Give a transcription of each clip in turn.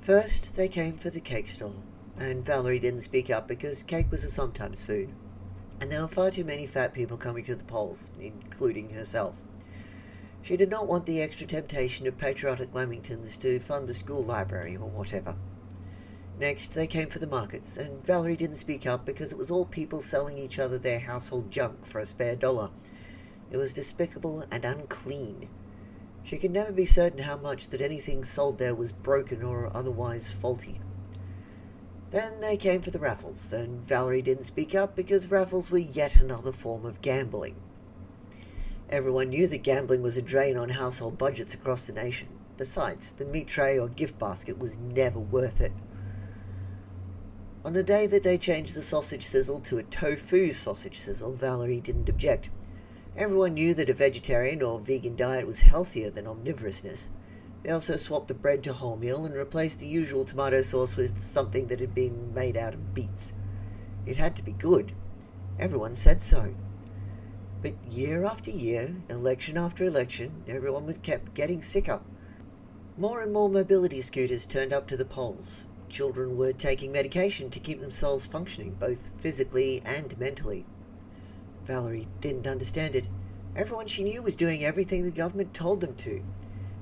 First, they came for the cake stall, and Valerie didn't speak up because cake was a sometimes food, and there were far too many fat people coming to the polls, including herself. She did not want the extra temptation of patriotic Lamingtons to fund the school library or whatever. Next, they came for the markets, and Valerie didn't speak up because it was all people selling each other their household junk for a spare dollar. It was despicable and unclean. She could never be certain how much that anything sold there was broken or otherwise faulty. Then they came for the raffles, and Valerie didn't speak up because raffles were yet another form of gambling. Everyone knew that gambling was a drain on household budgets across the nation. Besides, the meat tray or gift basket was never worth it. On the day that they changed the sausage sizzle to a tofu sausage sizzle, Valerie didn't object. Everyone knew that a vegetarian or vegan diet was healthier than omnivorousness. They also swapped the bread to wholemeal and replaced the usual tomato sauce with something that had been made out of beets. It had to be good. Everyone said so. But year after year, election after election, everyone was kept getting sicker. More and more mobility scooters turned up to the polls. Children were taking medication to keep themselves functioning, both physically and mentally. Valerie didn't understand it. Everyone she knew was doing everything the government told them to.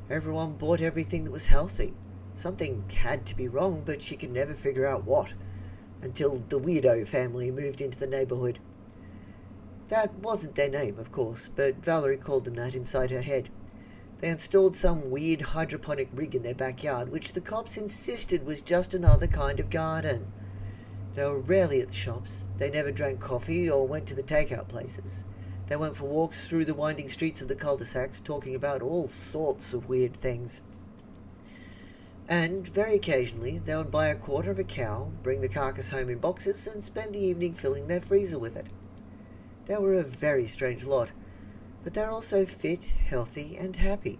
Everyone bought everything that was healthy. Something had to be wrong, but she could never figure out what, until the Weirdo family moved into the neighborhood. That wasn't their name, of course, but Valerie called them that inside her head. They installed some weird hydroponic rig in their backyard, which the cops insisted was just another kind of garden. They were rarely at the shops. They never drank coffee or went to the takeout places. They went for walks through the winding streets of the cul-de-sacs, talking about all sorts of weird things. And, very occasionally, they would buy a quarter of a cow, bring the carcass home in boxes, and spend the evening filling their freezer with it. They were a very strange lot, but they were also fit, healthy, and happy.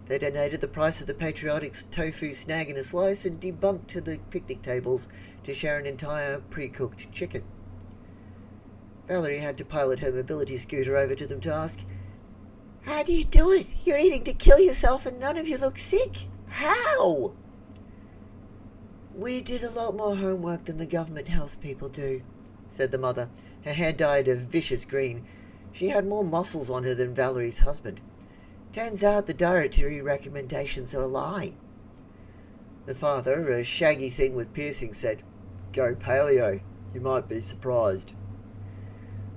They donated the price of the patriotic tofu snag in a slice and debunked to the picnic tables to share an entire pre-cooked chicken. Valerie had to pilot her mobility scooter over to them to ask, "How do you do it? You're eating to kill yourself and none of you look sick. How?" "We did a lot more homework than the government health people do," said the mother, her hair dyed a vicious green. She had more muscles on her than Valerie's husband. "Turns out the dietary recommendations are a lie." The father, a shaggy thing with piercings, said, "Go paleo. You might be surprised."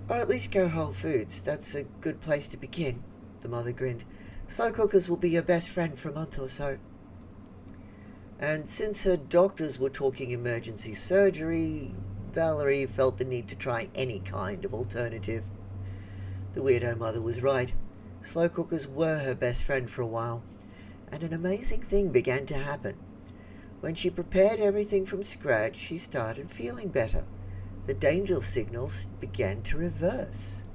"Or at least go Whole Foods. That's a good place to begin," the mother grinned. "Slow cookers will be your best friend for a month or so." And since her doctors were talking emergency surgery, Valerie felt the need to try any kind of alternative. The weirdo mother was right. Slow cookers were her best friend for a while, and an amazing thing began to happen. When she prepared everything from scratch, she started feeling better. The danger signals began to reverse.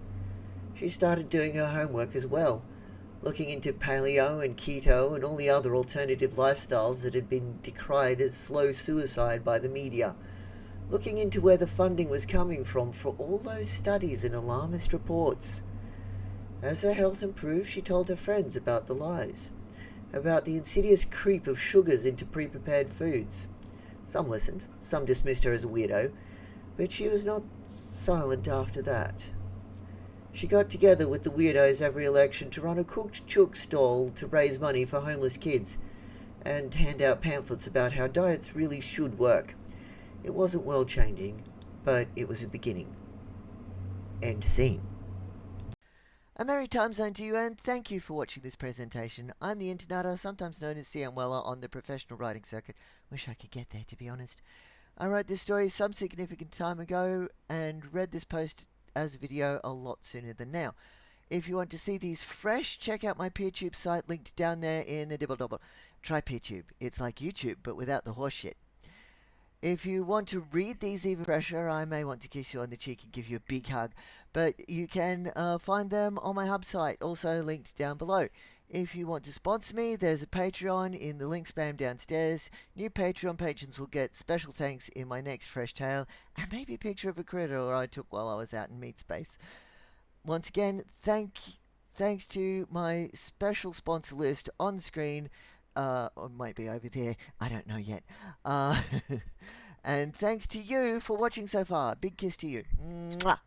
She started doing her homework as well, looking into paleo and keto and all the other alternative lifestyles that had been decried as slow suicide by the media, looking into where the funding was coming from for all those studies and alarmist reports. As her health improved, she told her friends about the lies, about the insidious creep of sugars into pre-prepared foods. Some listened, some dismissed her as a weirdo, but she was not silent after that. She got together with the weirdos every election to run a cooked chook stall to raise money for homeless kids, and hand out pamphlets about how diets really should work. It wasn't world-changing, but it was a beginning. End scene. A merry time zone to you, and thank you for watching this presentation. I'm the Internatter, sometimes known as C.M. Weller on the professional writing circuit. Wish I could get there, to be honest. I wrote this story some significant time ago and read this post as a video a lot sooner than now. If you want to see these fresh, check out my PeerTube site linked down there in the dibble-dobble. Try PeerTube. It's like YouTube, but without the horse shit. If you want to read these even fresher, I may want to kiss you on the cheek and give you a big hug, but you can find them on my hub site, also linked down below. If you want to sponsor me, there's a Patreon in the link spam downstairs. New Patreon patrons will get special thanks in my next fresh tale, and maybe a picture of a critter I took while I was out in meat space. Once again, thanks to my special sponsor list on screen. or might be over there. I don't know yet. And thanks to you for watching so far. Big kiss to you. Mwah.